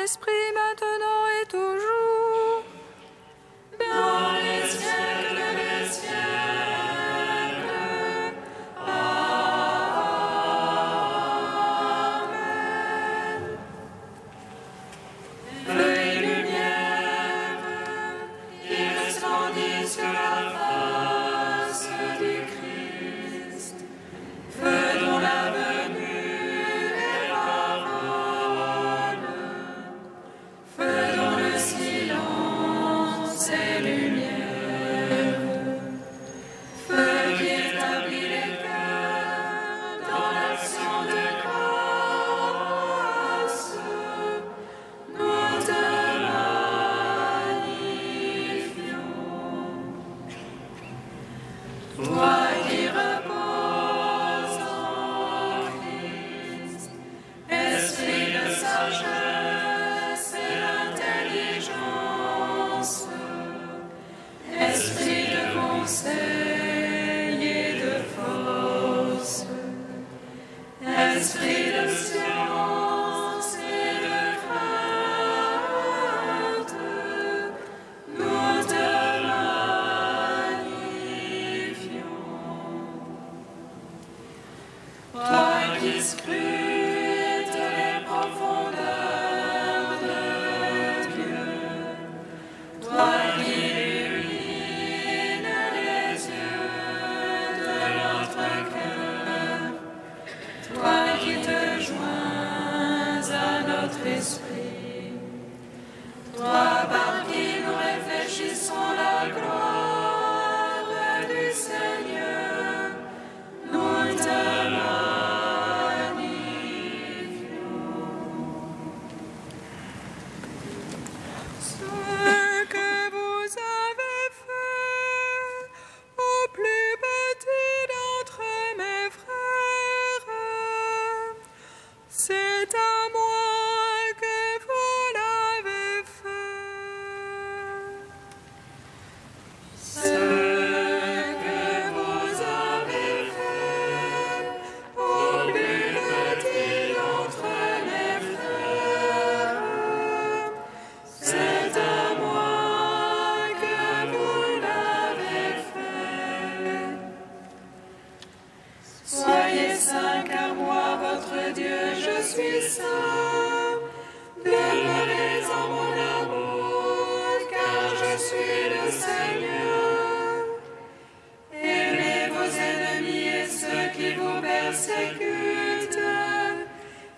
l'Esprit, maintenant et toujours. Dans les siècles des siècles. Amen. Feu et lumière, qui resplendissent sur la face du Christ. Feu dont la venue est parole. Feu dont le silence est lumière. Feu qui établit les cœurs dans l'action de grâce. Nous te magnifions. Toi qui reposes en Christ, esprit de sagesse et d'intelligence, esprit de conseil et de force, esprit de science et de crainte, nous te magnifions. Toi qui scrutes les profondeurs de Dieu, toi qui illumines les yeux de notre cœur, toi qui te joins à notre esprit, toi par qui nous réfléchissons la gloire du Seigneur, nous te magnifions. Ce que vous avez fait au plus petit d'entre mes frères, c'est à moi que vous l'avez fait. Ce que vous avez fait au plus petit d'entre mes frères, c'est à moi que vous l'avez fait. Soyez saints, car moi, votre Dieu, je suis saint. Demeurez en mon amour, car je suis le Seigneur. Aimez vos ennemis et ceux qui vous persécutent,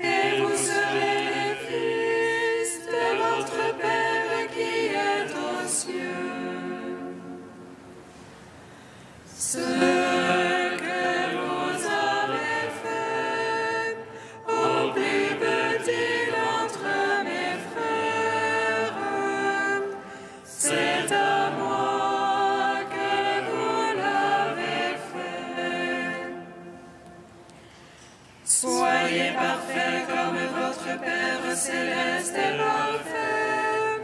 et vous serez les fils de votre Père qui est aux cieux. Ce que vous avez fait au plus petit d'entre mes frères, c'est à moi que vous l'avez fait. Soyez parfaits comme votre Père céleste est parfait.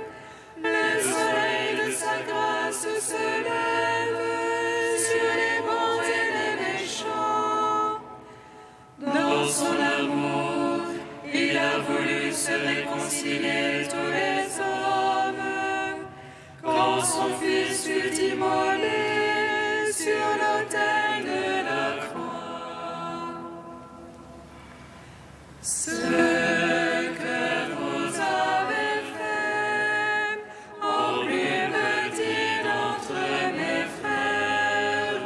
Le soleil de sa grâce se lève sur les bons et les méchants. Dans son amour, il a voulu se réconcilier tous les hommes, quand son Fils fut immolé sur l'autel de la croix. Ce que vous avez fait au plus petit d'entre mes frères,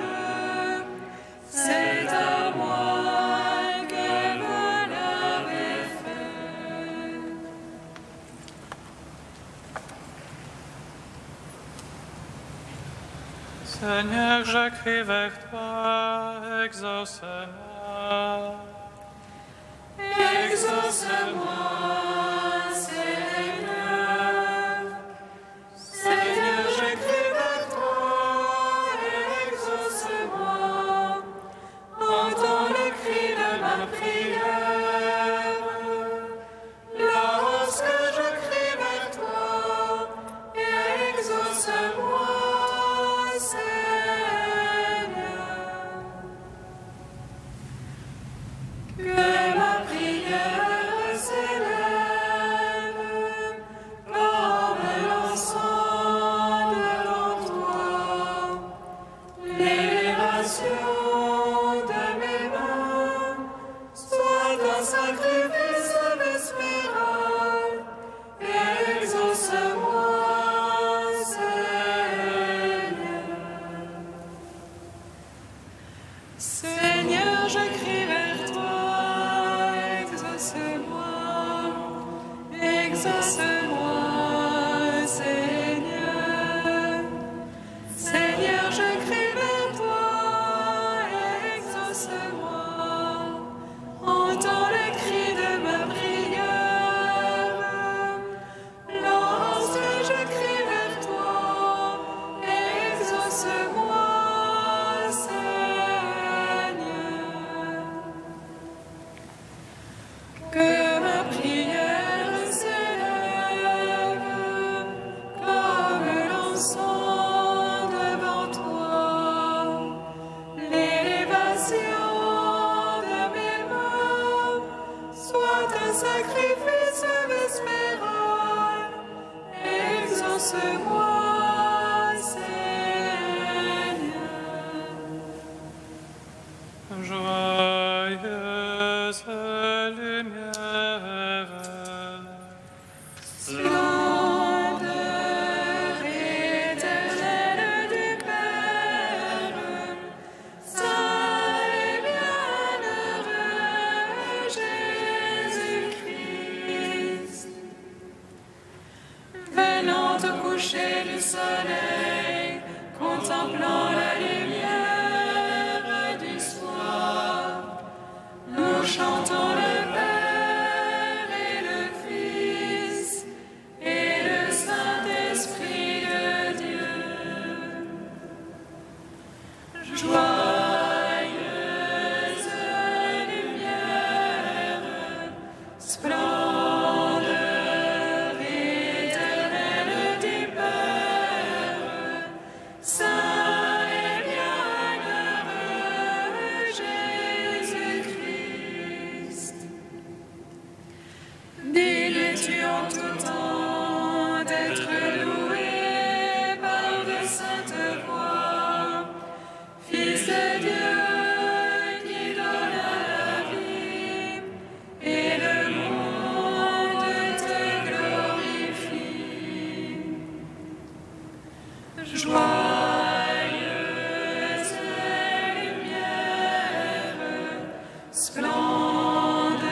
c'est à moi que vous l'avez fait. Seigneur, je crie vers toi, exauce-moi. Exauce-moi, Seigneur. Seigneur, je crie vers toi, exauce-moi. Entends le cri de ma prière. Lorsque je crie vers toi, exauce-moi, Seigneur. Que ma prière s'élève un sacrifice vespéral. Exauce-moi, Seigneur. Seigneur, je crie vers toi, exauce-moi, exauce-moi, Seigneur. Seigneur, je crie vers toi, exauce-moi, entends le cri de ma prière. Lorsque je crie vers toi, exauce-moi, Seigneur. Que ma prière s'élève comme l'encens devant toi. L'élévation de mes mains soit un sacrifice vespéral. Exauce-moi, Seigneur. Joyeuse lumière, Splendeur éternelle du Père, Saint et bienheureux Jésus-Christ, venant au coucher du soleil, contemplant la lumière du soir, nous chantons le Père et le Fils et le Saint-Esprit de Dieu. Joyeuse lumière, splendeur éternelle du Père, Saint et bienheureux Jésus-Christ. Digne-tu en tout temps d'être loué par de saintes voix, Fils de Dieu qui donne la vie, et le monde te glorifie. Joyeuse lumière, splendeur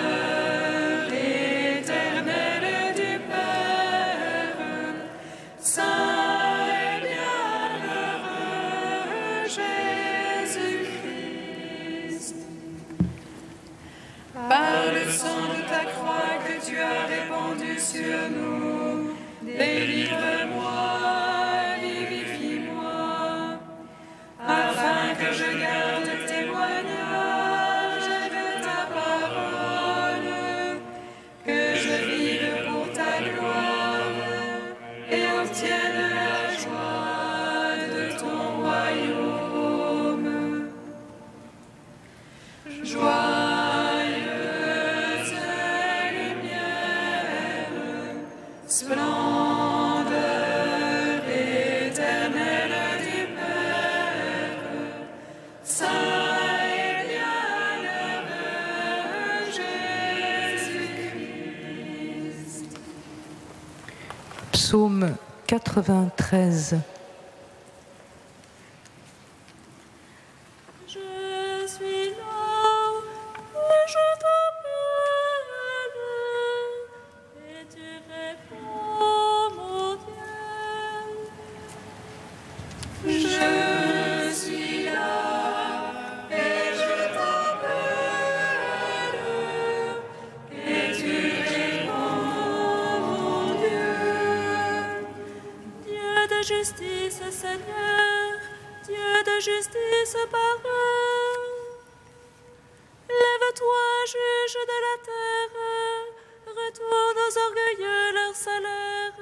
éternelle du Père, Saint et bienheureux Jésus-Christ. Par le sang de ta croix que tu as répandu sur nous, délivre-moi, vivifie-moi, afin que je garde témoignage de ta parole, que je vive pour ta gloire et obtienne la joie de ton royaume. Joyeuse lumière, splendeur éternelle du Père, Saint et bienheureux Jésus-Christ. Psaume 93. Je suis là et je t'appelle, et tu réponds, mon Dieu. Je suis là et je t'appelle, et tu réponds, mon Dieu. Dieu de justice, Seigneur, Dieu de justice, parle. Lève-toi, juge de la terre, retourne aux orgueilleux leur salaire.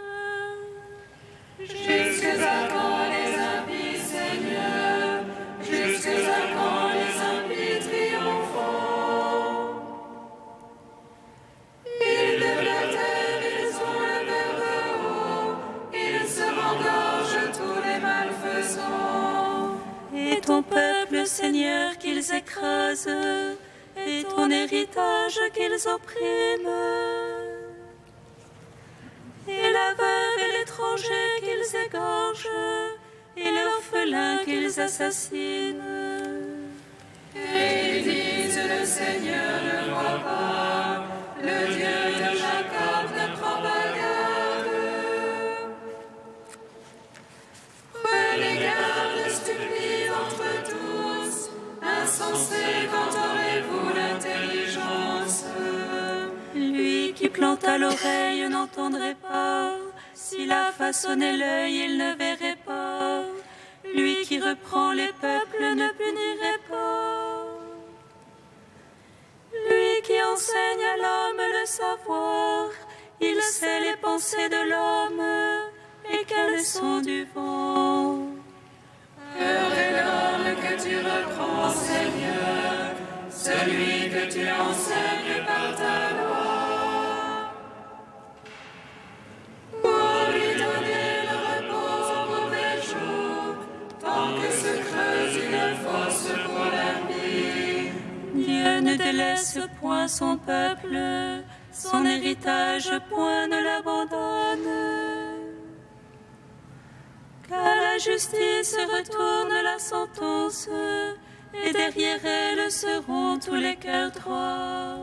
Jusqu'à quand les impies, Seigneur, jusqu'à quand les impies triomphants? Ils lèvent la terre, ils ont le verbe haut, ils se vengorgent tous les malfaisants. Et ton peuple, Seigneur, qu'ils écrasent, et ton héritage qu'ils oppriment, et la veuve et l'étranger qu'ils égorgent, et l'orphelin qu'ils assassinent. Et ils disent, le Seigneur ne voit pas, le Dieu de Jacob ne prend pas garde. Prenez garde, stupides entre tous, insensés, quand aurez-vous l'intelligence? Lui qui planta l'oreille n'entendrait pas, s'il a façonné l'œil, il ne verrait pas. Lui qui reprend les peuples ne punirait pas. Lui qui enseigne à l'homme le savoir, il sait les pensées de l'homme et qu'elles sont du vent. Heureux est l'homme que tu reprends, Seigneur, celui que tu enseignes par ta loi. Pour lui donner le repos au mauvais jour, tant que se creuse une fosse pour l'impie. Dieu ne délaisse point son peuple, son héritage point ne l'abandonne. Qu'à la justice retourne la sentence, et derrière elle seront tous les cœurs droits.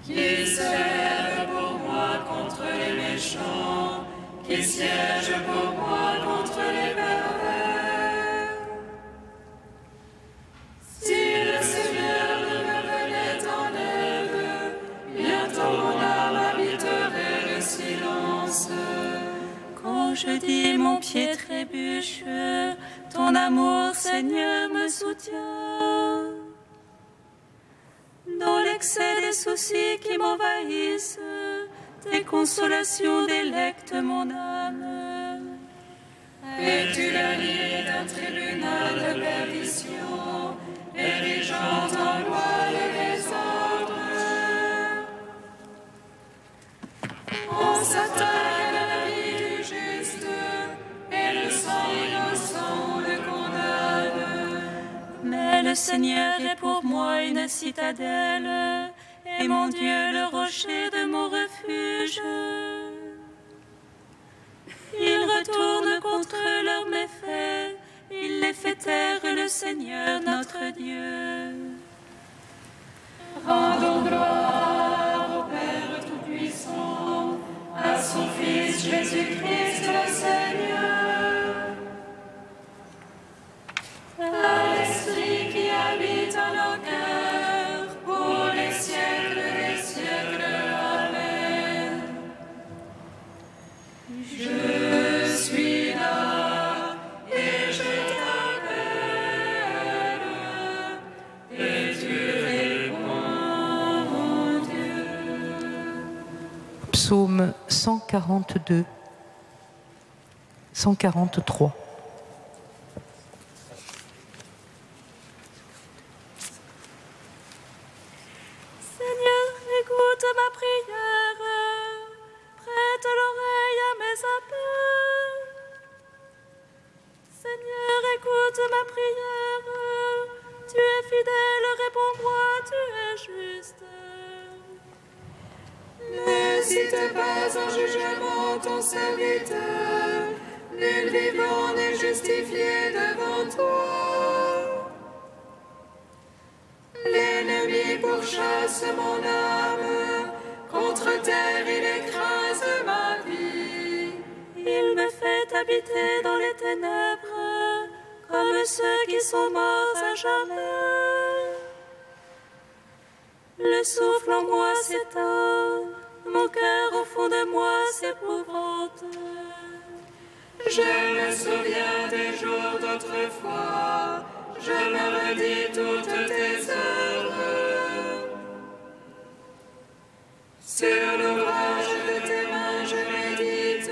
Qui se lève pour moi contre les méchants, qui siège pour moi contre les pervers. Si le Seigneur ne me venait en aide, bientôt mon âme habiterait le silence. Quand je dis mon pied trébuche, ton amour, Seigneur, me soutient. Dans l'excès des soucis qui m'envahissent, tes consolations délectent mon âme. Es-tu la liée d'un tribunal de perdition, érigeant en loi le désordre? On s'attaque à la vie du juste, et le sang innocent le condamne. Mais le Seigneur est pour moi une citadelle, et mon Dieu le rocher de mon refuge. Ils retournent contre leurs méfaits, il les fait taire, le Seigneur notre Dieu. Rendons gloire au Père Tout-Puissant, à son Fils Jésus-Christ le Seigneur, à l'Esprit qui habite en nos cœurs, pour les siècles des siècles. Amen. Je suis là et je t'appelle, et tu réponds, mon Dieu. Psaume 142, 143. Seigneur, écoute ma prière, prête l'oreille à mes appels. Seigneur, écoute ma prière, tu es fidèle, réponds-moi, tu es juste. Ne cite pas en jugement ton serviteur, nul vivant n'est justifié devant toi. L'ennemi pourchasse mon âme, contre terre il écrase ma vie. Il me fait habiter dans les ténèbres, comme ceux qui sont morts à jamais. Le souffle en moi s'éteint, mon cœur au fond de moi s'épouvante. Je me souviens des jours d'autrefois, je me redis toutes tes œuvres. Sur l'ouvrage de tes mains je médite,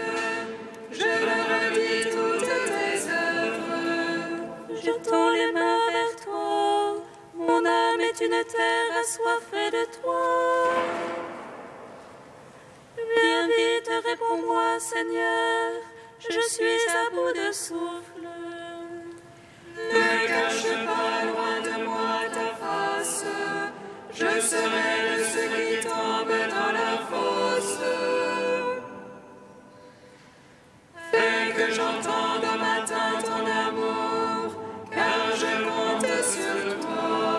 je me redis toutes tes œuvres. Je tends les mains vers toi, mon âme est une terre assoiffée de toi. Viens vite, réponds-moi, Seigneur, je suis à bout de souffle. Ne cache pas loin de moi ta face, je serai de ceux qui tombent dans la fosse. Fais que j'entende au matin ton amour, car je compte sur toi.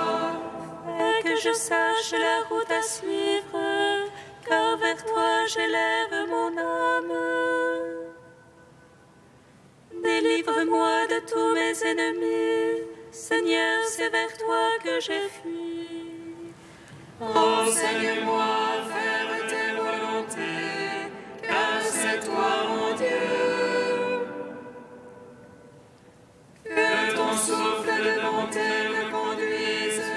Fais que je sache la route à suivre, car vers toi j'élève mon âme. Délivre-moi de tous mes ennemis, Seigneur, c'est vers toi que j'ai fui. Enseigne-moi à faire tes volontés, car c'est toi mon Dieu. Que ton souffle de bonté me conduise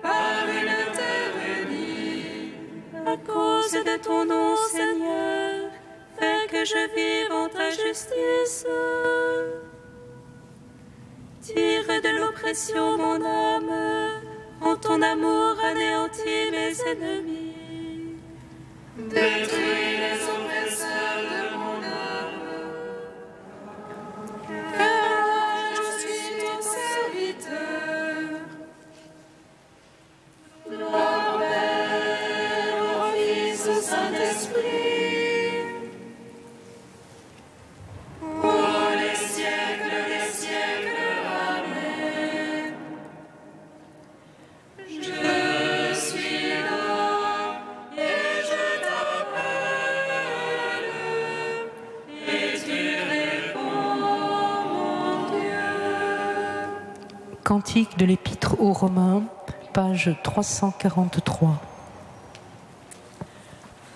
par une terre unie. À cause de ton nom, Seigneur, fais que je vive en ta justice. Tire de l'oppression mon âme, en ton amour anéantis mes ennemis. Détruis les oppresseurs de mon âme. Car je suis ton serviteur. Gloire au Père, au Fils, au Saint-Esprit. Pour les siècles des siècles. Amen. Je suis là et je t'appelle et tu réponds, mon Dieu. Cantique de l'Épître aux Romains, page 343.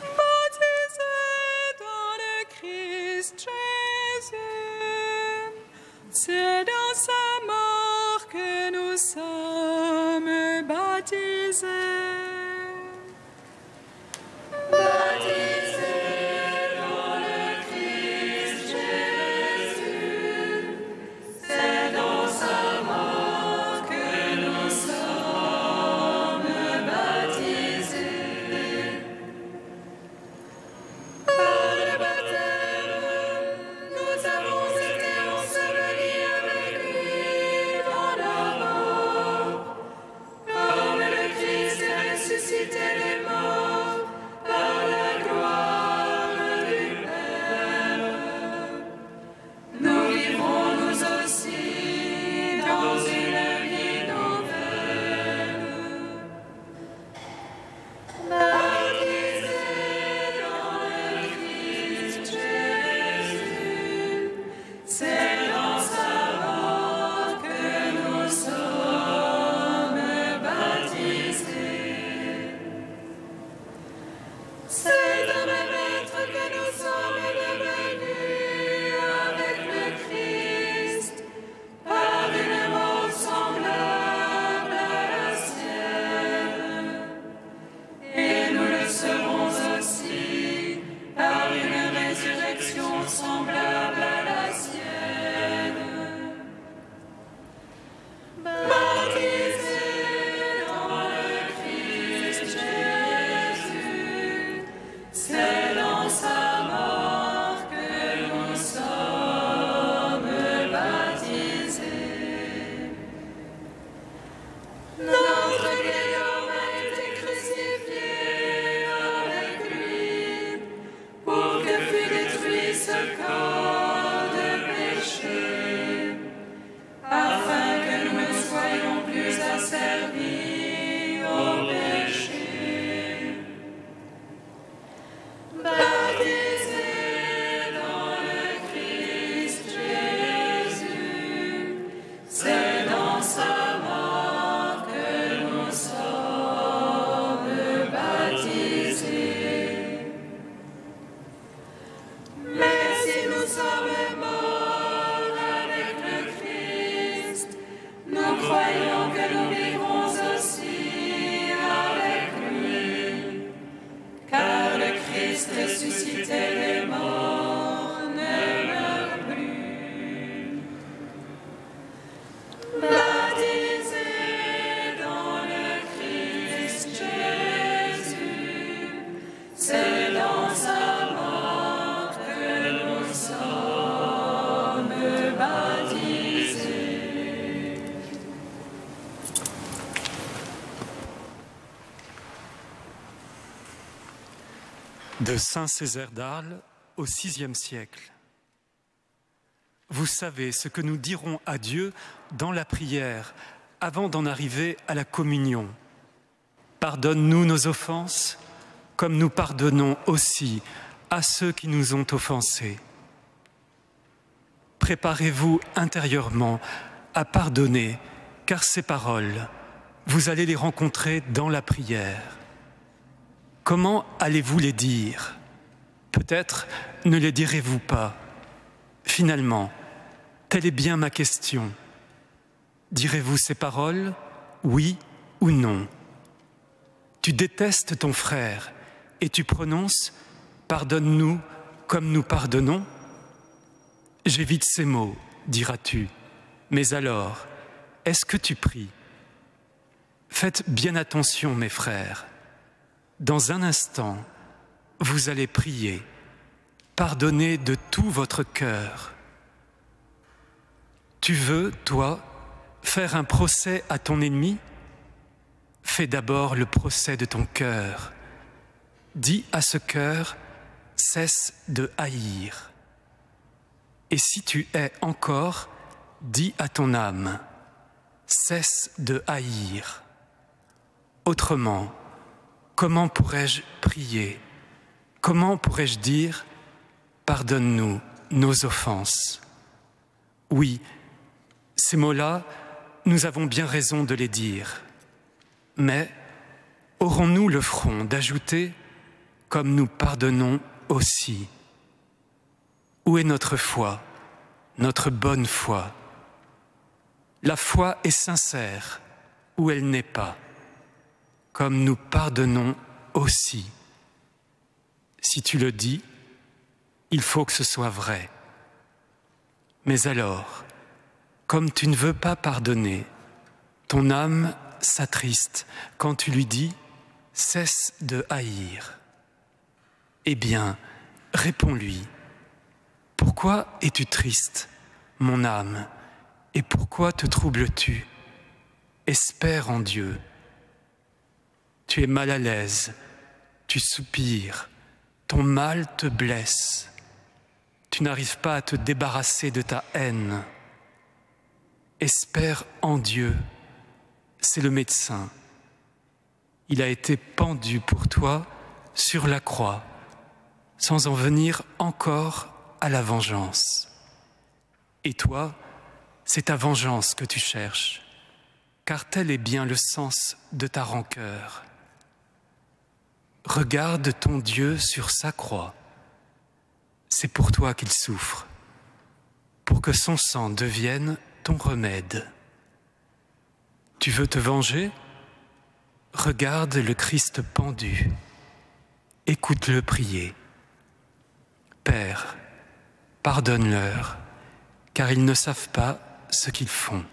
Baptisés dans le Christ Jésus, c'est dans sa mort que nous sommes baptisés. Baptisés dans le Christ Jésus, c'est dans sa mort que nous sommes baptisés. Par le baptême, nous avons été ensevelis avec lui dans la mort, comme le Christ est ressuscité des morts par la gloire du Père. Nous vivrons nous aussi dans une vie nouvelle. Baptisés dans le Christ Jésus, c'est dans sa mort que nous sommes baptisés. C'est un même être que nous sommes devenus avec le Christ, par une mort semblable à la sienne. Et nous le serons aussi par une résurrection semblable à la sienne. Baptisés dans le Christ Jésus, c'est dans sa mort que nous sommes baptisés. Notre vieil homme a été crucifié avec lui, pour que fût détruit ce corps de péché, afin que nous ne soyons plus asservis au péché. Baptisés dans le Christ Jésus, c'est dans sa mort que nous sommes baptisés. Mais si nous sommes morts avec le Christ, nous croyons que nous vivrons aussi avec lui, car le Christ ressuscité des morts ne meurt plus. Baptisés dans le Christ Jésus, c'est dans sa mort que nous sommes baptisés. De saint Césaire d'Arles au VIe siècle. Vous savez ce que nous dirons à Dieu dans la prière avant d'en arriver à la communion. Pardonne-nous nos offenses, comme nous pardonnons aussi à ceux qui nous ont offensés. Préparez-vous intérieurement à pardonner, car ces paroles, vous allez les rencontrer dans la prière. Comment allez-vous les dire? Peut-être ne les direz-vous pas. Finalement, telle est bien ma question. Direz-vous ces paroles, oui ou non? Tu détestes ton frère et tu prononces « Pardonne-nous comme nous pardonnons ». J'évite ces mots, diras-tu. Mais alors, est-ce que tu pries? Faites bien attention, mes frères. Dans un instant, vous allez prier. Pardonnez de tout votre cœur. Tu veux, toi, faire un procès à ton ennemi? Fais d'abord le procès de ton cœur. Dis à ce cœur, cesse de haïr. Et si tu hais encore, dis à ton âme, cesse de haïr. Autrement, comment pourrais-je prier? Comment pourrais-je dire, pardonne-nous nos offenses? Oui, ces mots-là, nous avons bien raison de les dire. Mais aurons-nous le front d'ajouter, comme nous pardonnons aussi? Où est notre foi, notre bonne foi? La foi est sincère, ou elle n'est pas, comme nous pardonnons aussi. Si tu le dis, il faut que ce soit vrai. Mais alors, comme tu ne veux pas pardonner, ton âme s'attriste quand tu lui dis « cesse de haïr ». Eh bien, réponds-lui « Pourquoi es-tu triste, mon âme, et pourquoi te troubles-tu? Espère en Dieu. Tu es mal à l'aise, tu soupires, ton mal te blesse. Tu n'arrives pas à te débarrasser de ta haine. Espère en Dieu. C'est le médecin. Il a été pendu pour toi sur la croix, sans en venir encore à la vengeance. Et toi, c'est ta vengeance que tu cherches, car tel est bien le sens de ta rancœur. Regarde ton Dieu sur sa croix. C'est pour toi qu'il souffre, pour que son sang devienne ton remède. Tu veux te venger? Regarde le Christ pendu. Écoute-le prier. Père, pardonne-leur, car ils ne savent pas ce qu'ils font.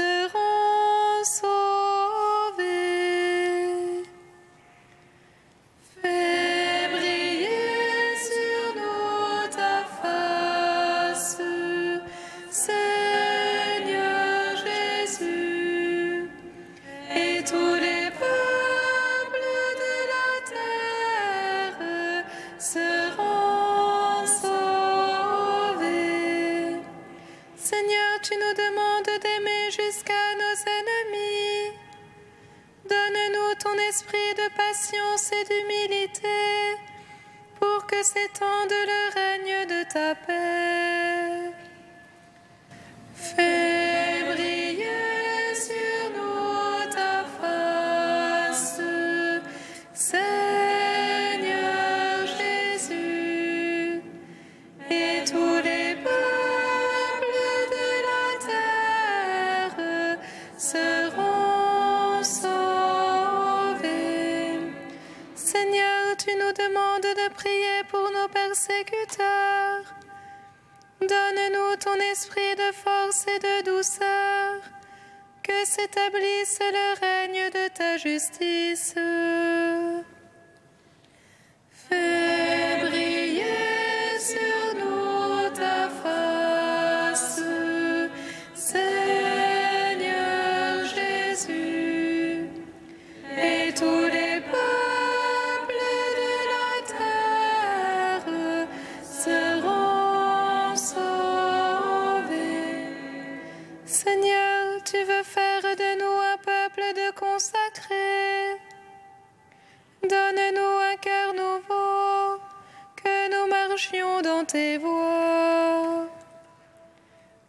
seront sauvés. Fais briller sur nous ta face, Seigneur Jésus, et tous les peuples de la terre seront sauvés. Seigneur, tu nous demandes d'aimer jusqu'à nos ennemis. Donne-nous ton esprit de patience et d'humilité pour que s'étende le règne de ta paix. Fais briller sur nous ta face, Seigneur Jésus, et tous les peuples de la terre seront sauvés. Seigneur, tu nous demandes de prier pour nos persécuteurs. Donne-nous ton esprit de force et de douceur, que s'établisse le règne de ta justice. Fais briller sur nous ta face, Seigneur Jésus, et tous les peuples de la terre seront sauvés. Seigneur, tu veux faire de nous un peuple de consacrés. Donne-nous un cœur nouveau, que nous marchions dans tes voies.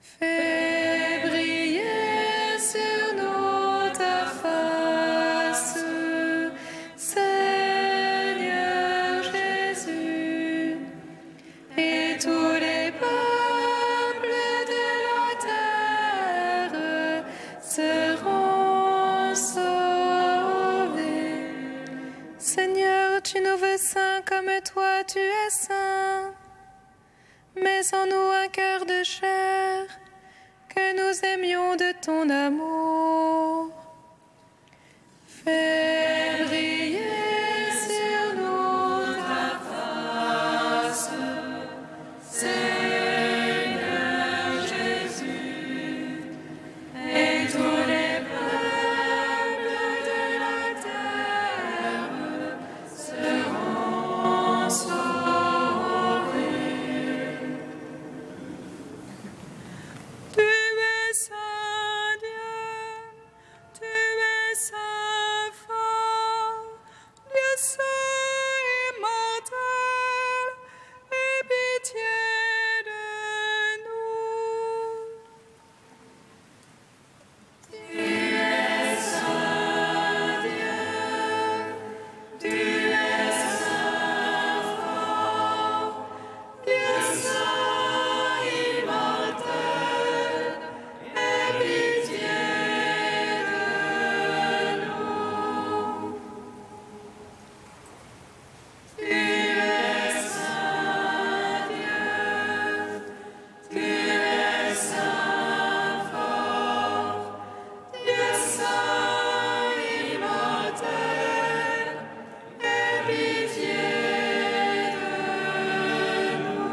Fais briller sur nous ta face, Seigneur Jésus, et tous les peuples de la terre seront sauvés. Seigneur, tu nous veux saints comme toi, tu es saint. Mets en nous un cœur de chair, que nous aimions de ton amour. Fais briller sur nous ta face, Seigneur Jésus, et tous les peuples de la terre seront sauvés. Tu es saint Dieu, tu es saint fort, Dieu saint immortel, aie pitié de nous. Tu es saint Dieu, tu es saint fort, Dieu saint immortel, aie pitié de nous. Tu es saint Dieu, tu es saint fort, Dieu saint immortel, aie pitié de nous.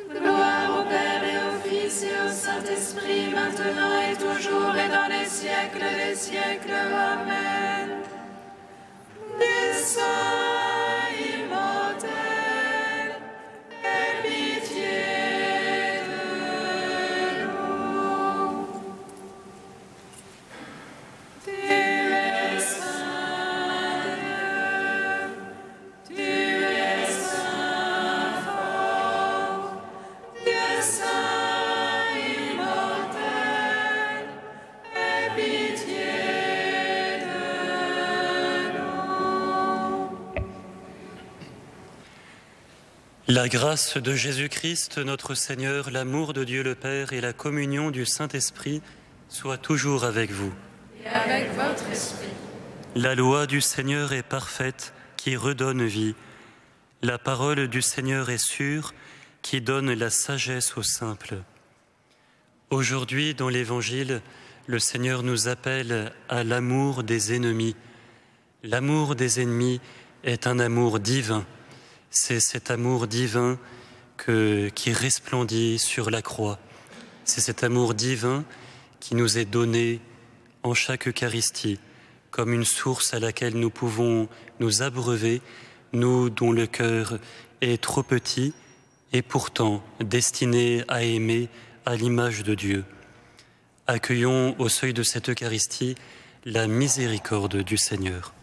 Gloire au Père et au Fils et au Saint-Esprit, maintenant et toujours et dans les siècles des siècles. Amen. Dieu saint immortel, aie pitié de nous. Tu es saint Dieu, tu es saint fort, Dieu saint immortel, aie pitié de nous. La grâce de Jésus-Christ, notre Seigneur, l'amour de Dieu le Père et la communion du Saint-Esprit soient toujours avec vous. Et avec votre esprit. La loi du Seigneur est parfaite, qui redonne vie. La parole du Seigneur est sûre, qui donne la sagesse aux simples. Aujourd'hui, dans l'Évangile, le Seigneur nous appelle à l'amour des ennemis. L'amour des ennemis est un amour divin. C'est cet amour divin qui resplendit sur la croix. C'est cet amour divin qui nous est donné en chaque Eucharistie, comme une source à laquelle nous pouvons nous abreuver, nous dont le cœur est trop petit et pourtant destiné à aimer à l'image de Dieu. Accueillons au seuil de cette Eucharistie la miséricorde du Seigneur.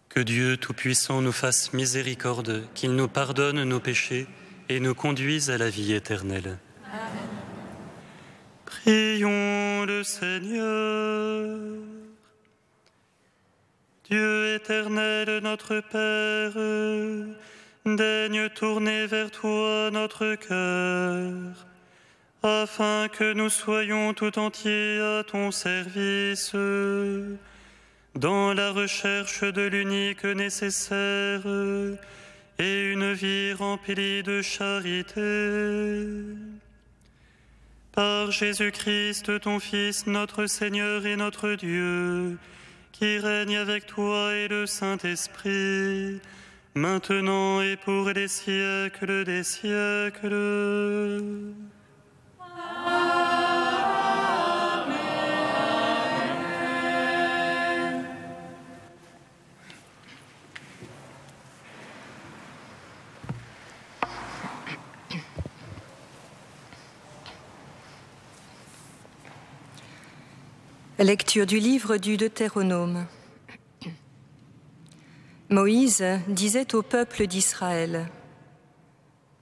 Que Dieu Tout-Puissant nous fasse miséricorde, qu'il nous pardonne nos péchés et nous conduise à la vie éternelle. Amen. Prions le Seigneur. Dieu éternel, notre Père, daigne tourner vers toi notre cœur, afin que nous soyons tout entiers à ton service, dans la recherche de l'unique nécessaire et une vie remplie de charité. Par Jésus-Christ, ton Fils, notre Seigneur et notre Dieu, qui règne avec toi et le Saint-Esprit, maintenant et pour les siècles des siècles. Lecture du livre du Deutéronome. Moïse disait au peuple d'Israël :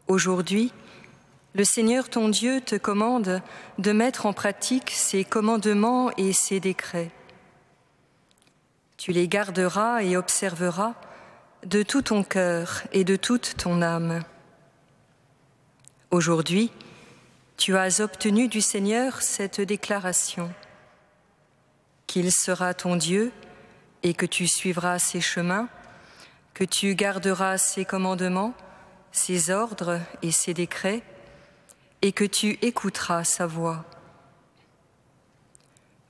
Aujourd'hui, le Seigneur ton Dieu te commande de mettre en pratique ses commandements et ses décrets. Tu les garderas et observeras de tout ton cœur et de toute ton âme. Aujourd'hui, tu as obtenu du Seigneur cette déclaration : qu'il sera ton Dieu et que tu suivras ses chemins, que tu garderas ses commandements, ses ordres et ses décrets, et que tu écouteras sa voix.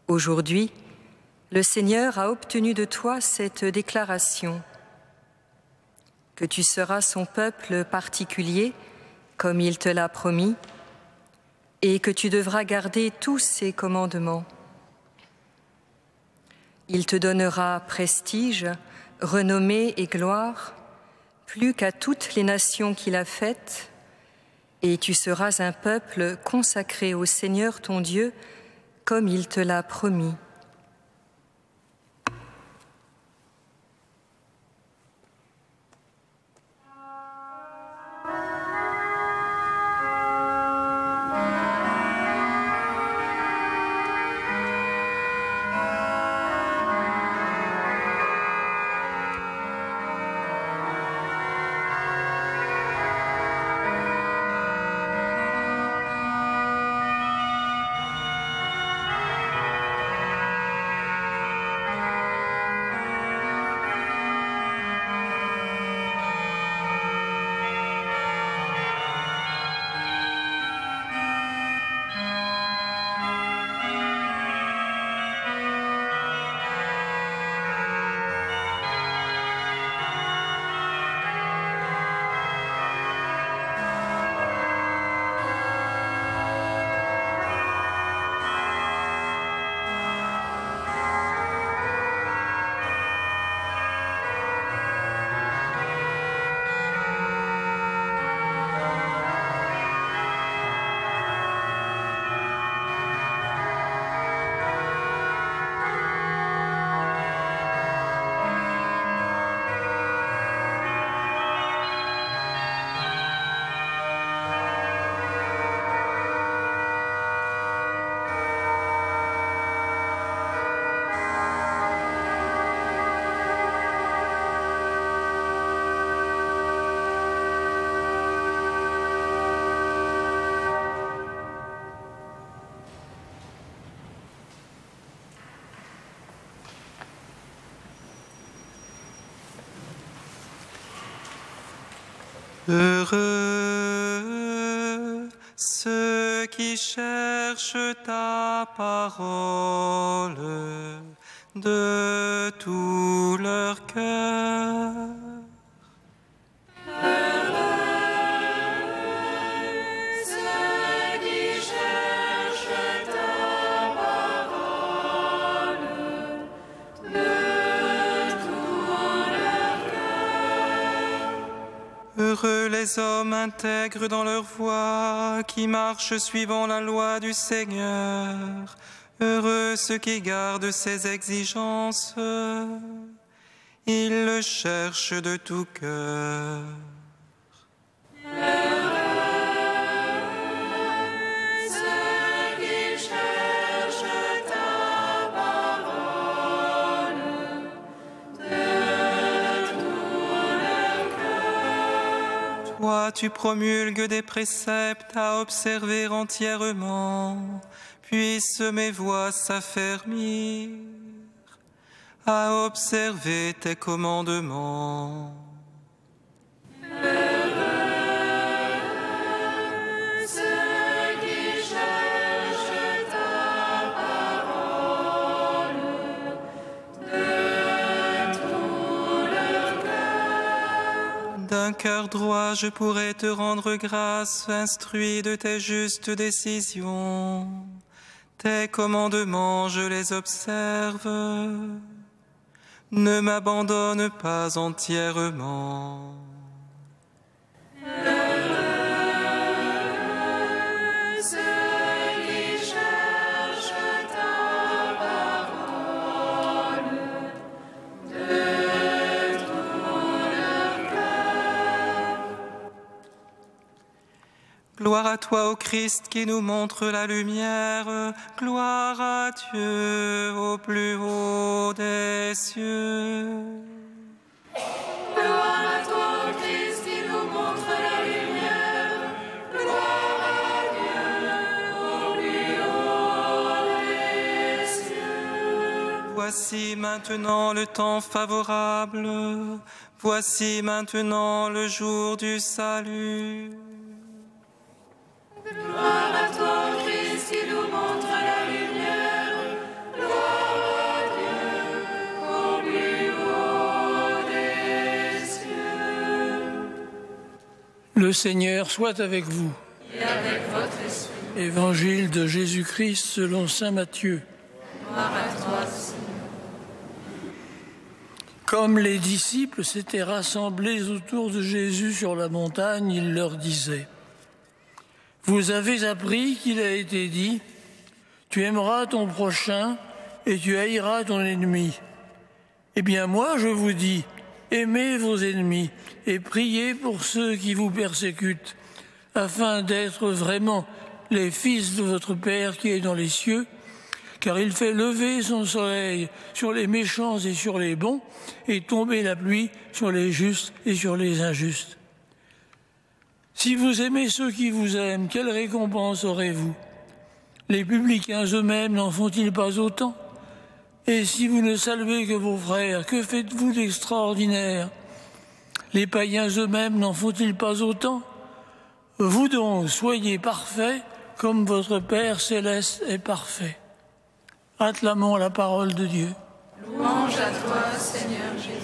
Aujourd'hui, le Seigneur a obtenu de toi cette déclaration : que tu seras son peuple particulier, comme il te l'a promis, et que tu devras garder tous ses commandements. Il te donnera prestige, renommée et gloire, plus qu'à toutes les nations qu'il a faites, et tu seras un peuple consacré au Seigneur ton Dieu, comme il te l'a promis. Heureux ceux qui cherchent ta parole de tout leur cœur. Heureux les hommes intègres dans leur voie, qui marchent suivant la loi du Seigneur. Heureux ceux qui gardent ses exigences. Ils le cherchent de tout cœur. Toi, tu promulgues des préceptes à observer entièrement. Puissent mes voix s'affermir à observer tes commandements. D'un cœur droit, je pourrais te rendre grâce, instruit de tes justes décisions. Tes commandements, je les observe. Ne m'abandonne pas entièrement. Gloire à toi, ô Christ, qui nous montre la lumière. Gloire à Dieu au plus haut des cieux. Gloire à toi, ô Christ, qui nous montre la lumière. Gloire à Dieu au plus haut des cieux. Voici maintenant le temps favorable. Voici maintenant le jour du salut. Gloire à toi, Christ, qui nous montre la lumière. Gloire à Dieu au plus haut des cieux. Le Seigneur soit avec vous. Et avec votre esprit. Évangile de Jésus-Christ selon saint Matthieu. Gloire à toi, Seigneur. Comme les disciples s'étaient rassemblés autour de Jésus sur la montagne, il leur disait: vous avez appris qu'il a été dit, tu aimeras ton prochain et tu haïras ton ennemi. Eh bien moi je vous dis, aimez vos ennemis et priez pour ceux qui vous persécutent, afin d'être vraiment les fils de votre Père qui est dans les cieux, car il fait lever son soleil sur les méchants et sur les bons, et tomber la pluie sur les justes et sur les injustes. Si vous aimez ceux qui vous aiment, quelle récompense aurez-vous? Les publicains eux-mêmes n'en font-ils pas autant? Et si vous ne saluez que vos frères, que faites-vous d'extraordinaire? Les païens eux-mêmes n'en font-ils pas autant? Vous donc, soyez parfaits, comme votre Père céleste est parfait. Acclamons la parole de Dieu. Louange à toi, Seigneur Jésus.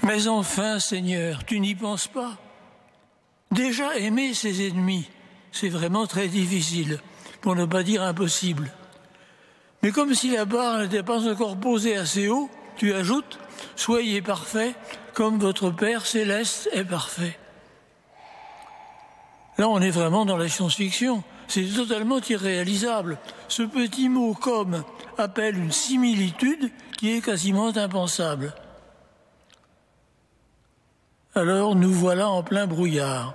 Mais enfin, Seigneur, tu n'y penses pas? Déjà aimer ses ennemis, c'est vraiment très difficile, pour ne pas dire impossible. Mais comme si la barre n'était pas encore posée assez haut, tu ajoutes « Soyez parfaits, comme votre Père céleste est parfait ». Là, on est vraiment dans la science-fiction. C'est totalement irréalisable. Ce petit mot « comme » appelle une similitude qui est quasiment impensable. Alors nous voilà en plein brouillard.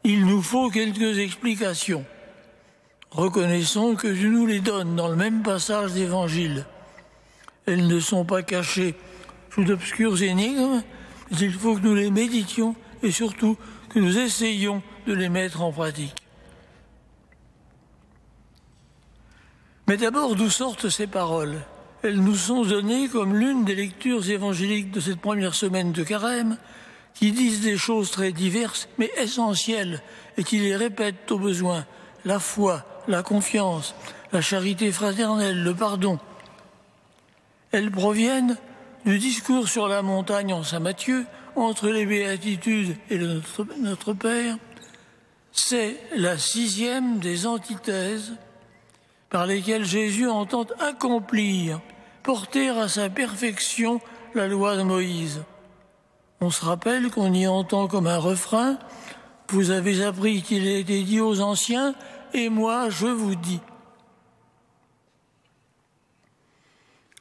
Il nous faut quelques explications. Reconnaissons que je nous les donne dans le même passage d'Évangile. Elles ne sont pas cachées sous d'obscures énigmes, mais il faut que nous les méditions et surtout que nous essayons de les mettre en pratique. Mais d'abord, d'où sortent ces paroles? Elles nous sont données comme l'une des lectures évangéliques de cette première semaine de Carême, qui disent des choses très diverses, mais essentielles, et qui les répètent au besoin. La foi, la confiance, la charité fraternelle, le pardon. Elles proviennent du discours sur la montagne en Saint Matthieu, entre les béatitudes et notre Père. C'est la 6e des antithèses par lesquelles Jésus entend accomplir, porter à sa perfection la loi de Moïse. On se rappelle qu'on y entend comme un refrain « Vous avez appris qu'il a été dit aux anciens, et moi je vous dis ».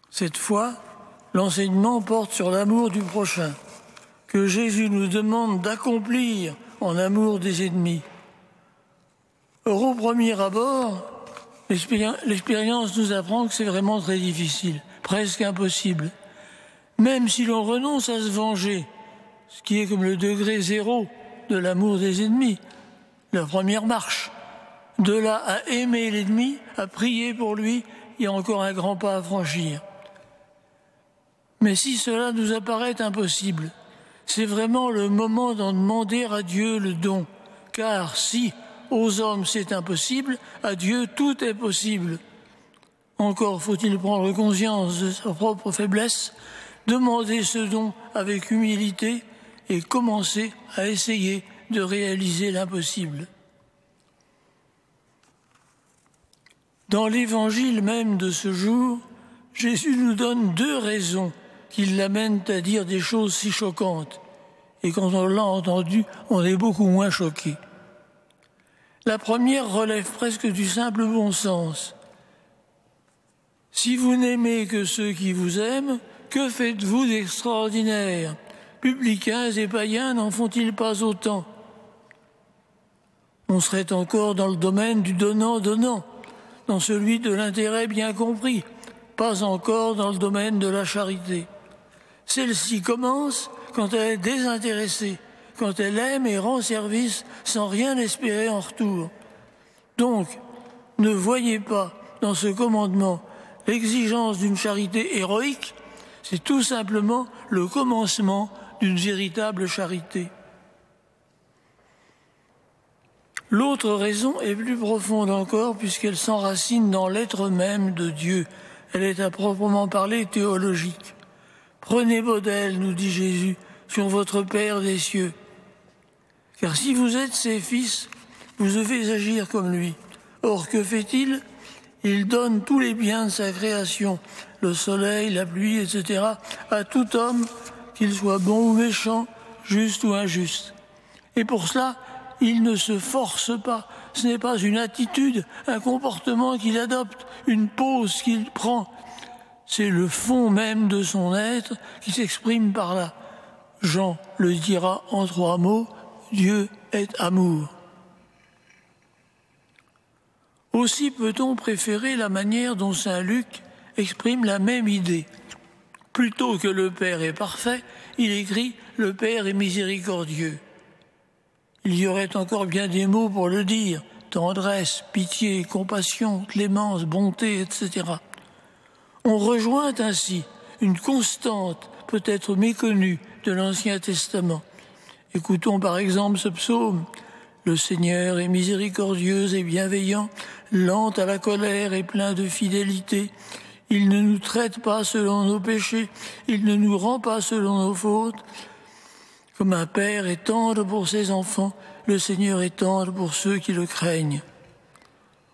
Cette fois, l'enseignement porte sur l'amour du prochain, que Jésus nous demande d'accomplir en amour des ennemis. Or, au premier abord, l'expérience nous apprend que c'est vraiment très difficile, presque impossible. Même si l'on renonce à se venger, ce qui est comme le degré 0 de l'amour des ennemis, la première marche. De là à aimer l'ennemi, à prier pour lui, il y a encore un grand pas à franchir. Mais si cela nous apparaît impossible, c'est vraiment le moment d'en demander à Dieu le don. Car si aux hommes c'est impossible, à Dieu tout est possible. Encore faut-il prendre conscience de sa propre faiblesse, demander ce don avec humilité et commencer à essayer de réaliser l'impossible. Dans l'évangile même de ce jour, Jésus nous donne 2 raisons qui l'amènent à dire des choses si choquantes. Et quand on l'a entendu, on est beaucoup moins choqué. La première relève presque du simple bon sens. Si vous n'aimez que ceux qui vous aiment, que faites-vous d'extraordinaire? Publicains et païens n'en font-ils pas autant? On serait encore dans le domaine du donnant-donnant, dans celui de l'intérêt bien compris, pas encore dans le domaine de la charité. Celle-ci commence quand elle est désintéressée, quand elle aime et rend service sans rien espérer en retour. Donc, ne voyez pas dans ce commandement l'exigence d'une charité héroïque, c'est tout simplement le commencement d'une véritable charité. L'autre raison est plus profonde encore puisqu'elle s'enracine dans l'être même de Dieu. Elle est à proprement parler théologique. Prenez modèle, nous dit Jésus, sur votre Père des cieux. Car si vous êtes ses fils, vous devez agir comme lui. Or, que fait-il? Il donne tous les biens de sa création, le soleil, la pluie, etc., à tout homme, qu'il soit bon ou méchant, juste ou injuste. Et pour cela, il ne se force pas. Ce n'est pas une attitude, un comportement qu'il adopte, une pose qu'il prend. C'est le fond même de son être qui s'exprime par là. Jean le dira en 3 mots, Dieu est amour. Aussi peut-on préférer la manière dont saint Luc exprime la même idée. Plutôt que le Père est parfait, il écrit « Le Père est miséricordieux ». Il y aurait encore bien des mots pour le dire, tendresse, pitié, compassion, clémence, bonté, etc. On rejoint ainsi une constante, peut-être méconnue, de l'Ancien Testament. Écoutons par exemple ce psaume. Le Seigneur est miséricordieux et bienveillant, lent à la colère et plein de fidélité. Il ne nous traite pas selon nos péchés, il ne nous rend pas selon nos fautes. Comme un père est tendre pour ses enfants, le Seigneur est tendre pour ceux qui le craignent.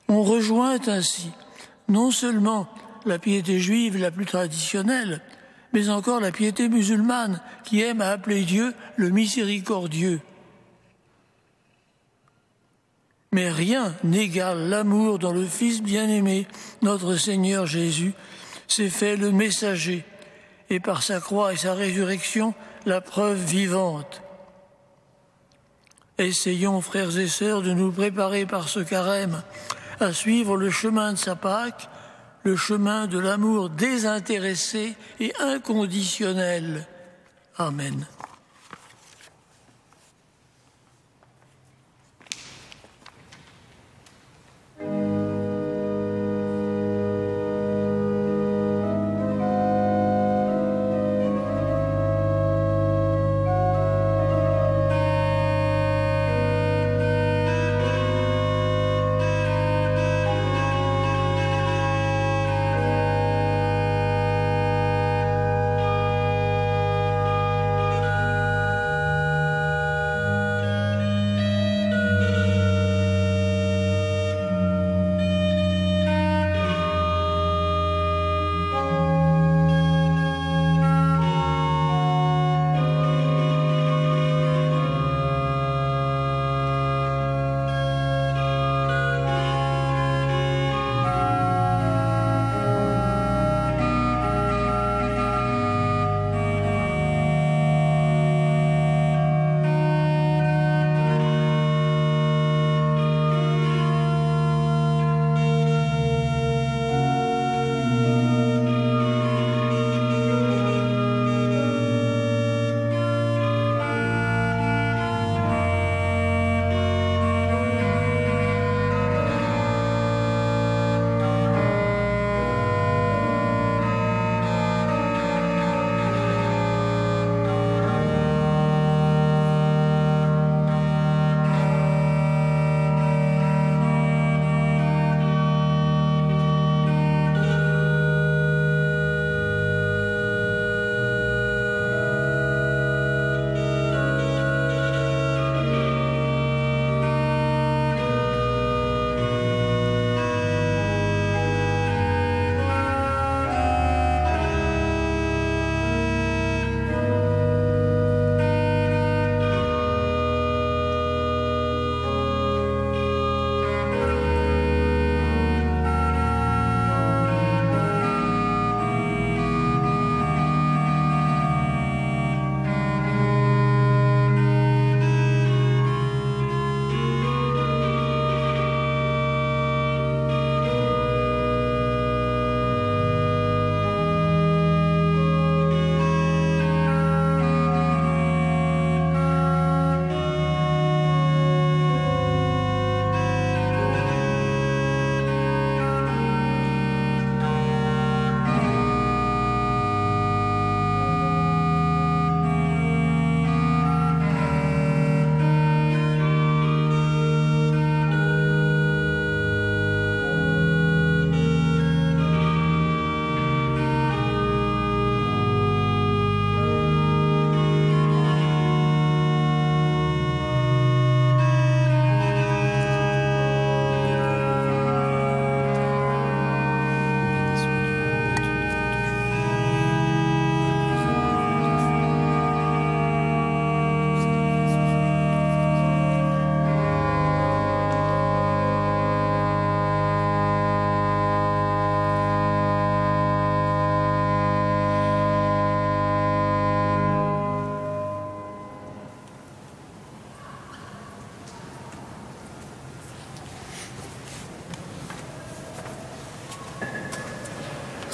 On rejoint ainsi non seulement la piété juive la plus traditionnelle, mais encore la piété musulmane qui aime à appeler Dieu le miséricordieux. Mais rien n'égale l'amour dont le Fils bien-aimé, notre Seigneur Jésus, s'est fait le messager, et par sa croix et sa résurrection, la preuve vivante. Essayons, frères et sœurs, de nous préparer par ce carême à suivre le chemin de sa Pâque, le chemin de l'amour désintéressé et inconditionnel. Amen.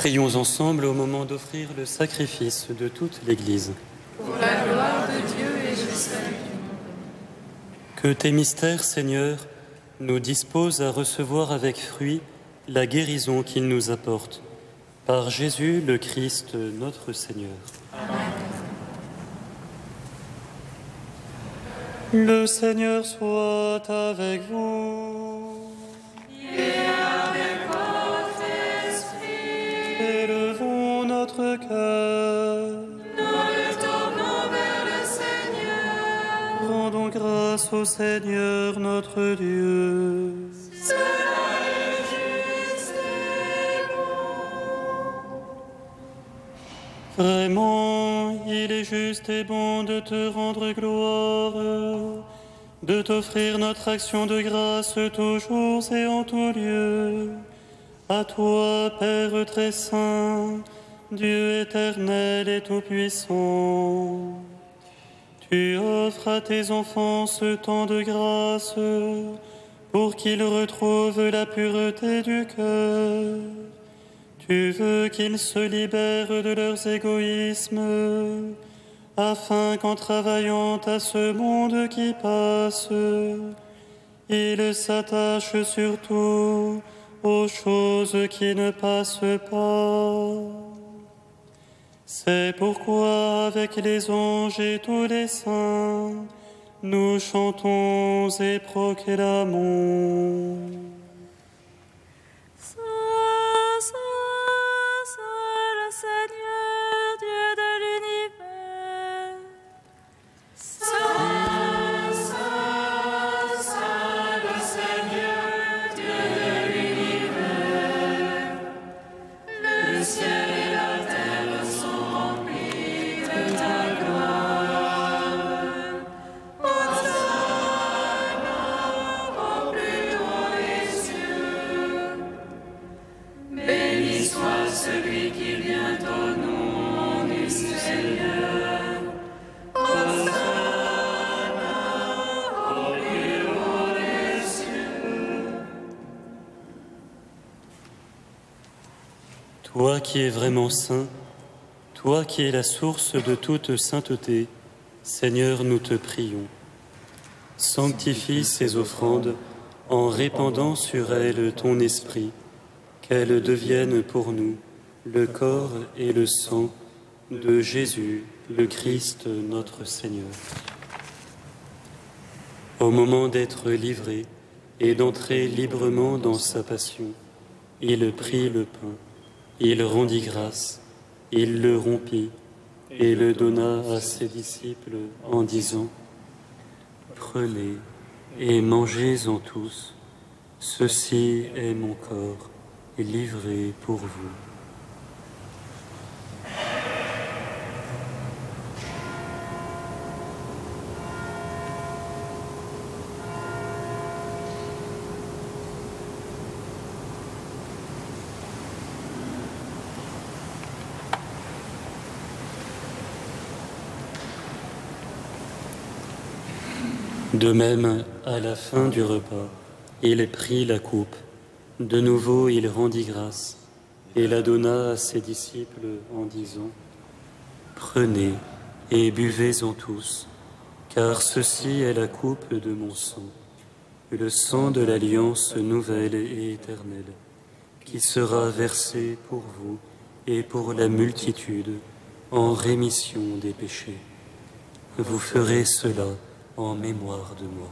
Prions ensemble au moment d'offrir le sacrifice de toute l'Église. Pour la gloire de Dieu et le salut du monde. Que tes mystères, Seigneur, nous disposent à recevoir avec fruit la guérison qu'ils nous apportent. Par Jésus le Christ, notre Seigneur. Amen. Le Seigneur soit avec vous. Et avec votre esprit. Élevons notre cœur. Nous le tournons vers le Seigneur. Rendons grâce au Seigneur notre Dieu. Cela est juste et bon. Vraiment, il est juste et bon de te rendre gloire, de t'offrir notre action de grâce toujours et en tout lieu. À toi, Père très saint, Dieu éternel et tout-puissant, tu offres à tes enfants ce temps de grâce pour qu'ils retrouvent la pureté du cœur. Tu veux qu'ils se libèrent de leurs égoïsmes, afin qu'en travaillant à ce monde qui passe, ils s'attachent surtout aux choses qui ne passent pas. C'est pourquoi, avec les anges et tous les saints, nous chantons et proclamons. Le Seigneur, Dieu de l'univers. Saint, Saint, Saint, le Seigneur, Dieu de l'univers. Le ciel et la terre sont remplis de ta gloire. Hosanna au plus haut des cieux. Béni soit celui qui vient au nom du Seigneur. Hosanna au plus haut des cieux. Toi qui es vraiment saint, toi qui es la source de toute sainteté, Seigneur, nous te prions. Sanctifie ces offrandes en répandant sur elles ton esprit, qu'elles deviennent pour nous le corps et le sang de Jésus, le Christ, notre Seigneur. Au moment d'être livré et d'entrer librement dans sa passion, il prit le pain, il rendit grâce, il le rompit et le donna à ses disciples en disant : « Prenez et mangez-en tous, ceci est mon corps livré pour vous. » De même, à la fin du repas, il prit la coupe. De nouveau, il rendit grâce et la donna à ses disciples en disant : « Prenez et buvez-en tous, car ceci est la coupe de mon sang, le sang de l'alliance nouvelle et éternelle, qui sera versé pour vous et pour la multitude en rémission des péchés. Vous ferez cela en mémoire de moi. »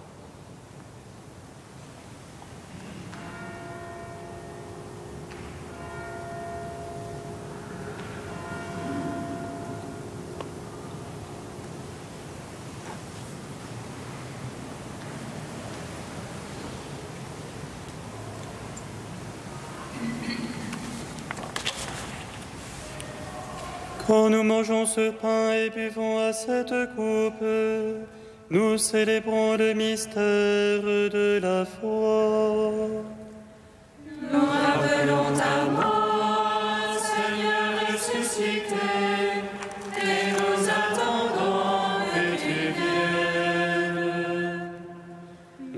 Quand nous mangeons ce pain et buvons à cette coupe, nous célébrons le mystère de la foi. Nous rappelons ta mort, Seigneur ressuscité, et nous attendons que tu viennes.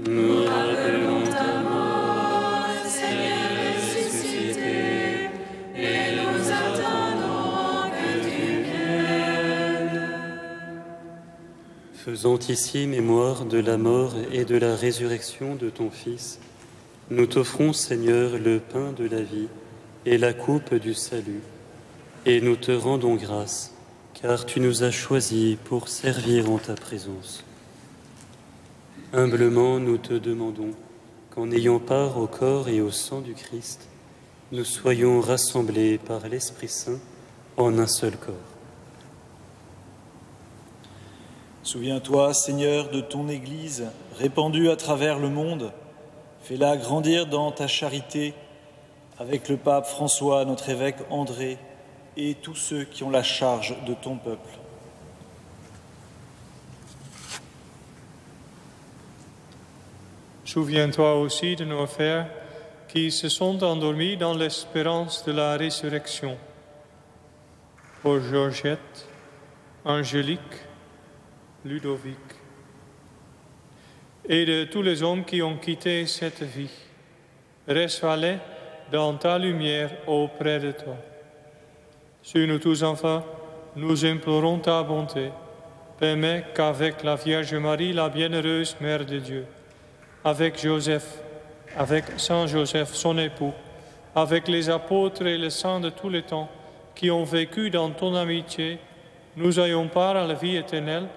Nous rappelons ta mort, Seigneur ressuscité, et nous Faisant ici mémoire de la mort et de la résurrection de ton Fils, nous t'offrons, Seigneur, le pain de la vie et la coupe du salut, et nous te rendons grâce, car tu nous as choisis pour servir en ta présence. Humblement, nous te demandons qu'en ayant part au corps et au sang du Christ, nous soyons rassemblés par l'Esprit Saint en un seul corps. Souviens-toi, Seigneur, de ton Église répandue à travers le monde. Fais-la grandir dans ta charité avec le pape François, notre évêque André et tous ceux qui ont la charge de ton peuple. Souviens-toi aussi de nos frères qui se sont endormis dans l'espérance de la résurrection. Pour Georgette, Angélique, Ludovic, et de tous les hommes qui ont quitté cette vie. Reçois-les dans ta lumière auprès de toi. Sur nous tous enfin, nous implorons ta bonté. Permets qu'avec la Vierge Marie, la bienheureuse Mère de Dieu, avec Joseph, avec Saint Joseph, son époux, avec les apôtres et les saints de tous les temps qui ont vécu dans ton amitié, nous ayons part à la vie éternelle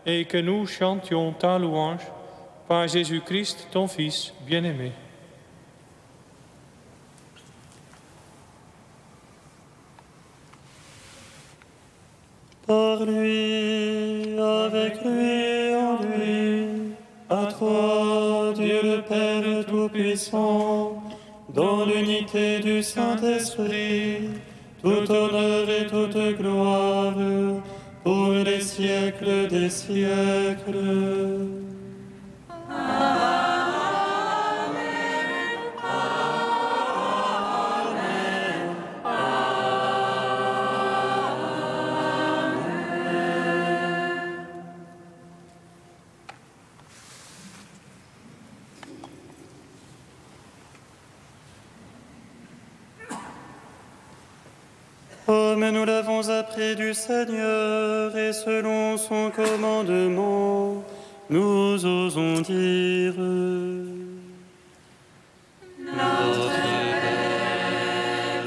et que nous chantions ta louange par Jésus-Christ, ton Fils bien-aimé. Par lui, avec lui, en lui, à toi, Dieu le Père Tout-Puissant, dans l'unité du Saint-Esprit, tout honneur et toute gloire, pour les siècles des siècles. Comme nous l'avons appris du Seigneur et selon son commandement, nous osons dire: Notre Père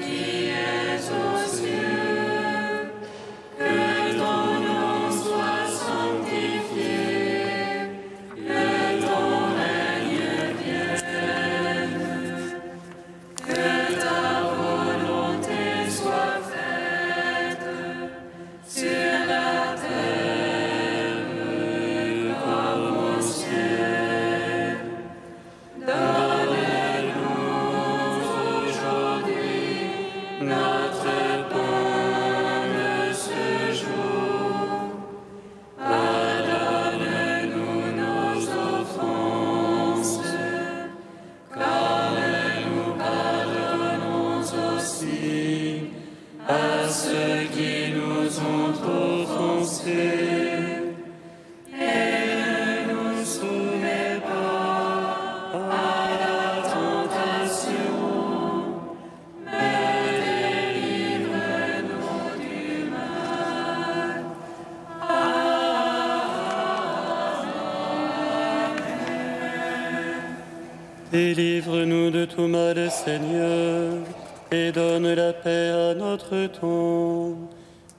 qui es aux cieux, que ton nom soit sanctifié, que ton règne vienne, que ta volonté soit faite sur la terre comme au ciel. Donne-nous aujourd'hui notre pain de ce jour. Pardonne-nous nos offenses, comme nous pardonnons aussi à ceux qui nous ont offensés. Et ne nous soumets pas à la tentation, mais délivre-nous du mal. Délivre-nous de tout mal, Seigneur, et donne la paix à notre temps.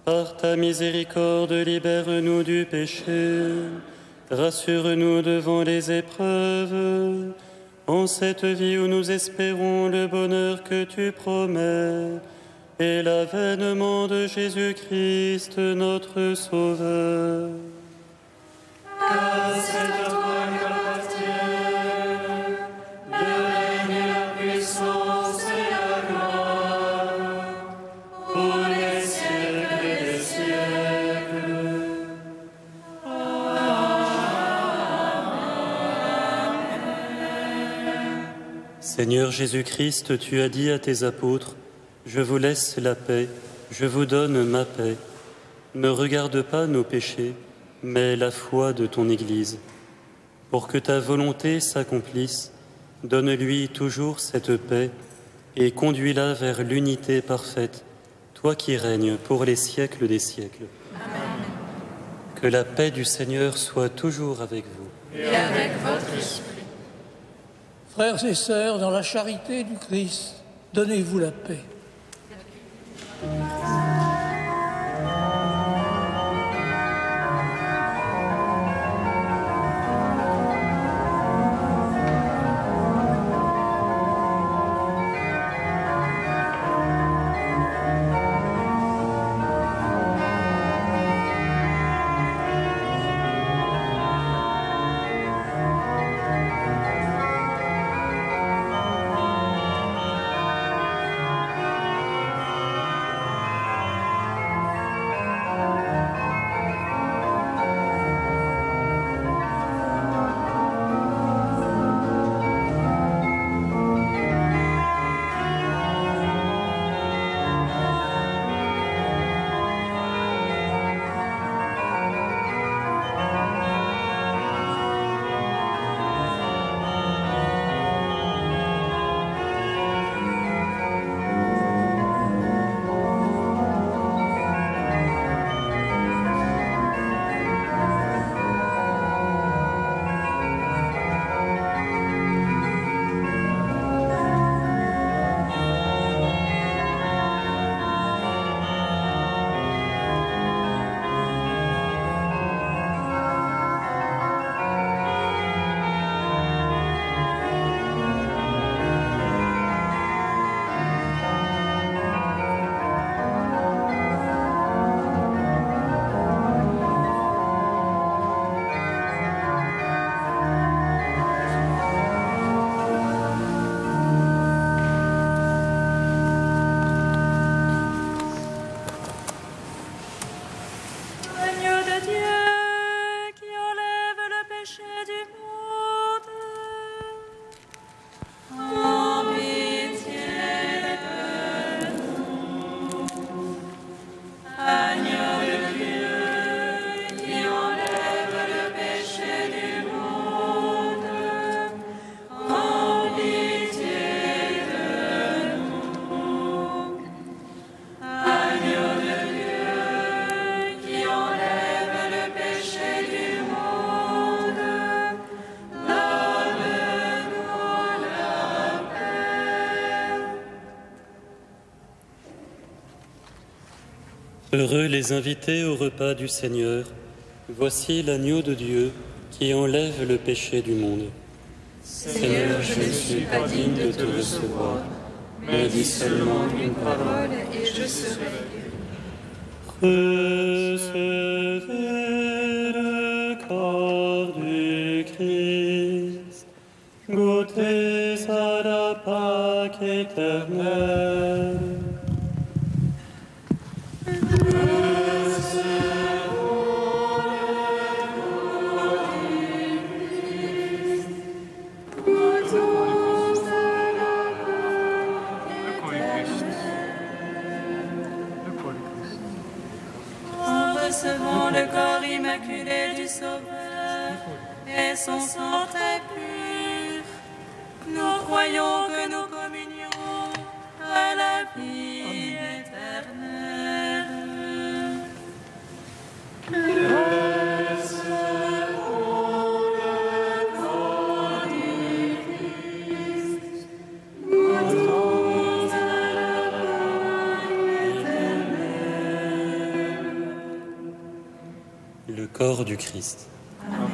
Par ta miséricorde, libère-nous du péché. Rassure-nous devant les épreuves. En cette vie où nous espérons le bonheur que tu promets et l'avènement de Jésus-Christ, notre Sauveur. Car c'est à toi qu'appartient le règne, la puissance et la gloire pour les siècles des siècles. Seigneur Jésus-Christ, tu as dit à tes apôtres: je vous laisse la paix, je vous donne ma paix. Ne regarde pas nos péchés, mais la foi de ton Église. Pour que ta volonté s'accomplisse, donne-lui toujours cette paix et conduis-la vers l'unité parfaite, toi qui règnes pour les siècles des siècles. Amen. Que la paix du Seigneur soit toujours avec vous. Et avec votre esprit. Frères et sœurs, dans la charité du Christ, donnez-vous la paix. Heureux les invités au repas du Seigneur. Voici l'agneau de Dieu qui enlève le péché du monde. Seigneur, je ne suis pas digne de te recevoir, mais dis seulement une parole et je serai guéri. Recevez le corps du Christ, goûtez à la Pâque éternelle. Recevons le corps immaculé du Sauveur et son sang très pur. Nous croyons que nous communions à la vie éternelle. Le corps du Christ. Amen.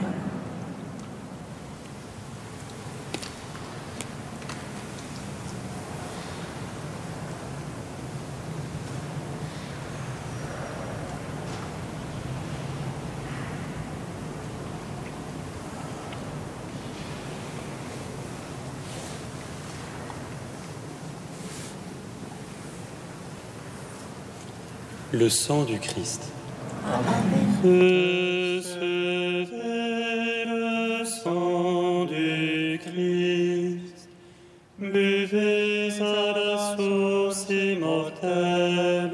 Le sang du Christ. Recevez le sang du Christ, buvez à la source immortelle.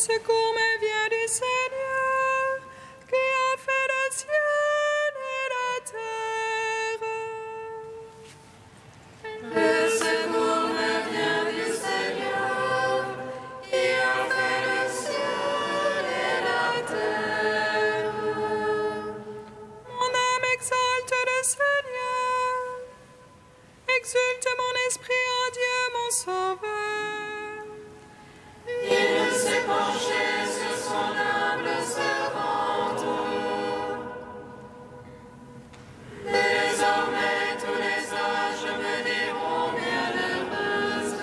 secours me vient du Seigneur, qui a fait le ciel et la terre. Le secours me vient du Seigneur, qui a fait le ciel et la terre. Mon âme exalte le Seigneur, exulte mon esprit en Dieu mon Sauveur. Il s'est penché sur son humble servante. Désormais tous les âges me diront bienheureuse.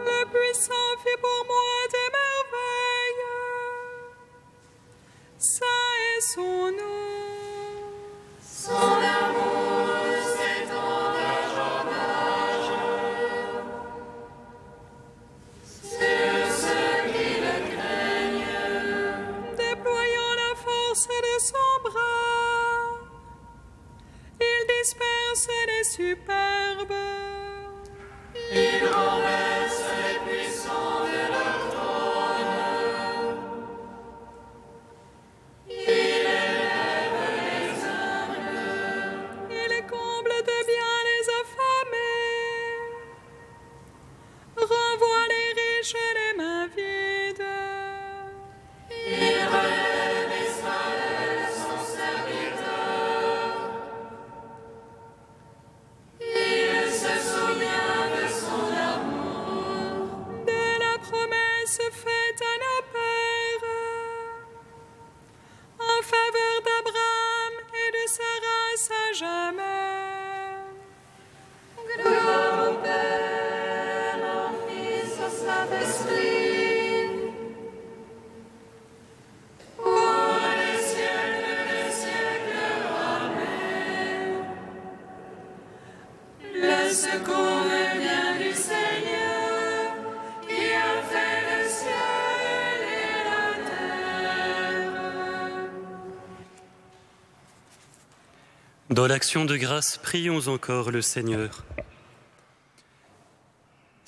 Le puissant fit pour moi des merveilles. Saint est son nom. Son amour s'étend d'âge en âge sur ceux qui le craignent. Déployant la force de son bras, il disperse les superbes. Il renverse les puissants de leur trône. Il élève les humbles. Il comble de bien les affamés, renvoie les riches les mains vides. Il relève Israël, son serviteur. Il se souvient de son amour. De la promesse faite à nos pères, en faveur d'Abraham et de sa race à jamais. Gloire au Père, au Fils, au Saint-Esprit. Pour les siècles des siècles. Amen. Le secours me vient du Seigneur, qui a fait le ciel et la terre. Dans l'action de grâce, prions encore le Seigneur.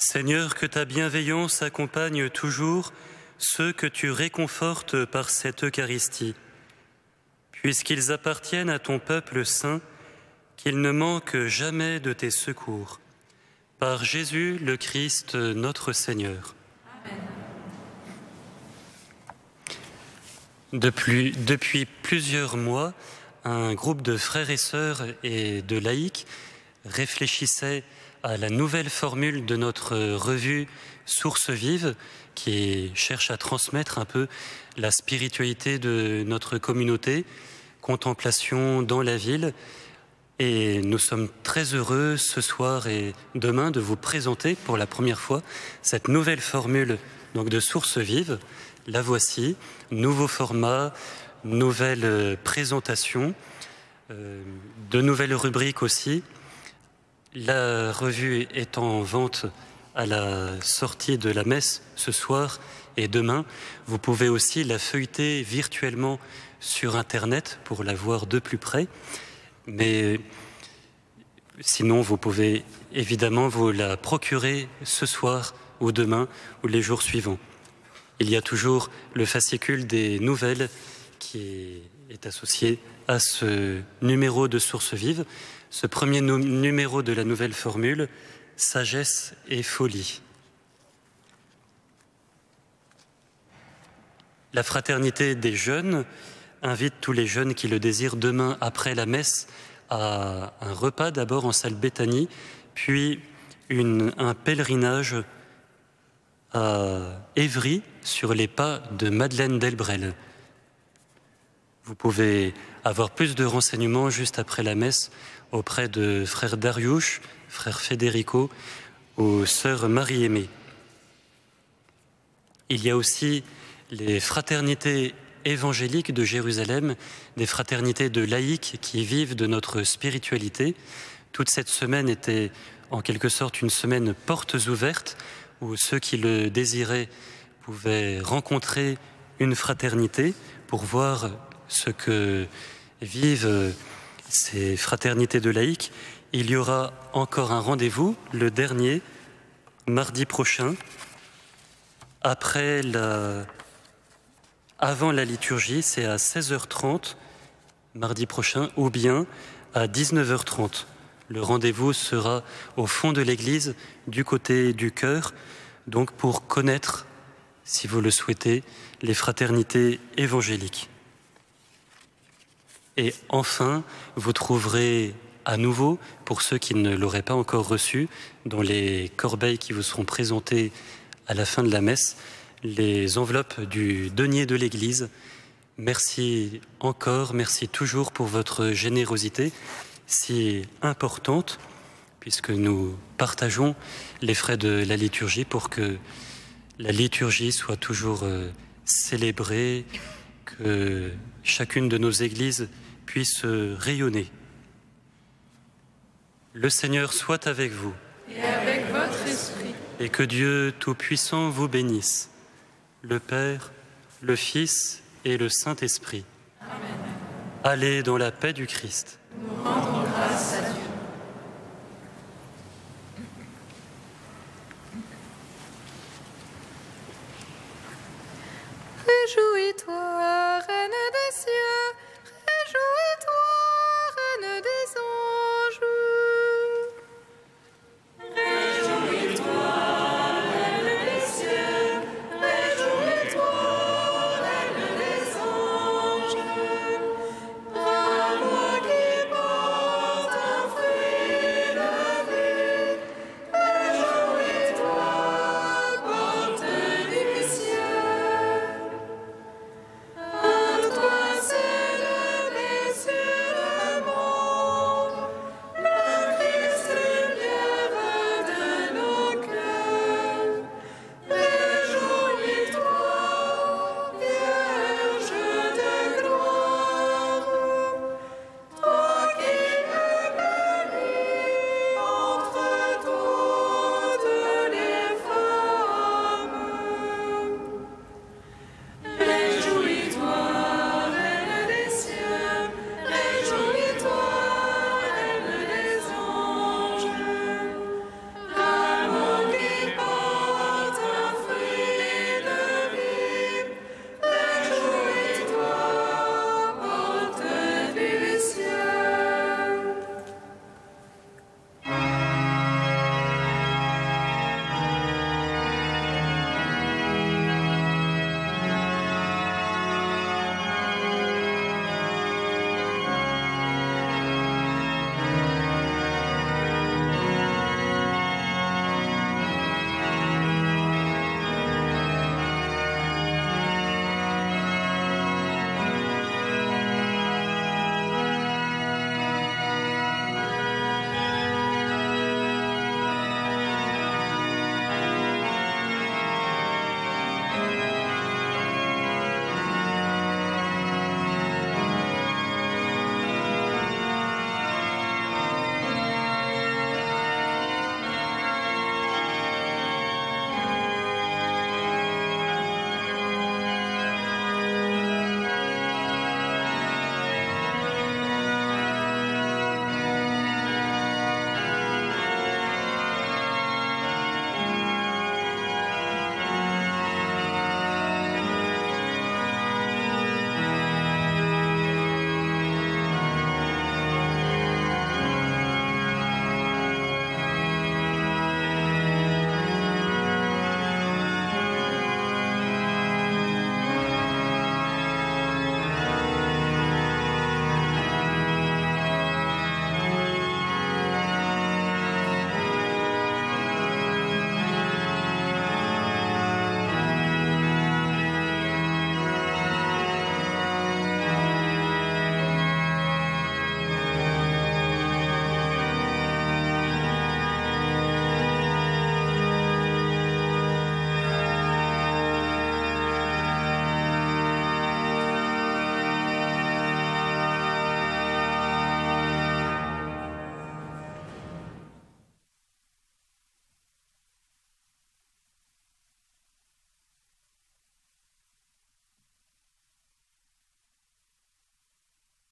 Seigneur, que ta bienveillance accompagne toujours ceux que tu réconfortes par cette Eucharistie, puisqu'ils appartiennent à ton peuple saint, qu'ils ne manquent jamais de tes secours. Par Jésus le Christ, notre Seigneur. Depuis plusieurs mois, un groupe de frères et sœurs et de laïcs réfléchissait à la nouvelle formule de notre revue Sources vives, qui cherche à transmettre un peu la spiritualité de notre communauté, contemplation dans la ville. Et nous sommes très heureux ce soir et demain de vous présenter pour la première fois cette nouvelle formule donc de Sources vives. La voici, nouveau format, nouvelle présentation, de nouvelles rubriques aussi. La revue est en vente à la sortie de la messe ce soir et demain. Vous pouvez aussi la feuilleter virtuellement sur Internet pour la voir de plus près. Mais sinon, vous pouvez évidemment vous la procurer ce soir ou demain ou les jours suivants. Il y a toujours le fascicule des nouvelles qui est associé à ce numéro de Sources vives. Ce premier numéro de la nouvelle formule, Sagesse et folie. La fraternité des jeunes invite tous les jeunes qui le désirent demain après la messe à un repas d'abord en salle Béthanie, puis un pèlerinage à Évry sur les pas de Madeleine Delbrel. Vous pouvez avoir plus de renseignements juste après la messe auprès de frère Dariouche, frère Federico ou sœur Marie-Aimée. Il y a aussi les fraternités évangéliques de Jérusalem, des fraternités de laïcs qui vivent de notre spiritualité. Toute cette semaine était en quelque sorte une semaine portes ouvertes où ceux qui le désiraient pouvaient rencontrer une fraternité pour voir ce que vivent ces fraternités de laïcs. Il y aura encore un rendez-vous, le dernier, mardi prochain, Avant la liturgie, c'est à 16h30, mardi prochain, ou bien à 19h30. Le rendez-vous sera au fond de l'église, du côté du chœur, donc pour connaître, si vous le souhaitez, les fraternités évangéliques. Et enfin, vous trouverez à nouveau, pour ceux qui ne l'auraient pas encore reçu, dans les corbeilles qui vous seront présentées à la fin de la messe, les enveloppes du denier de l'Église. Merci encore, merci toujours pour votre générosité si importante, puisque nous partageons les frais de la liturgie pour que la liturgie soit toujours célébrée, que chacune de nos églises puisse rayonner. Le Seigneur soit avec vous. Et avec votre esprit. Et que Dieu Tout-Puissant vous bénisse, le Père, le Fils et le Saint-Esprit. Amen. Allez dans la paix du Christ. Nous rendons grâce à Dieu.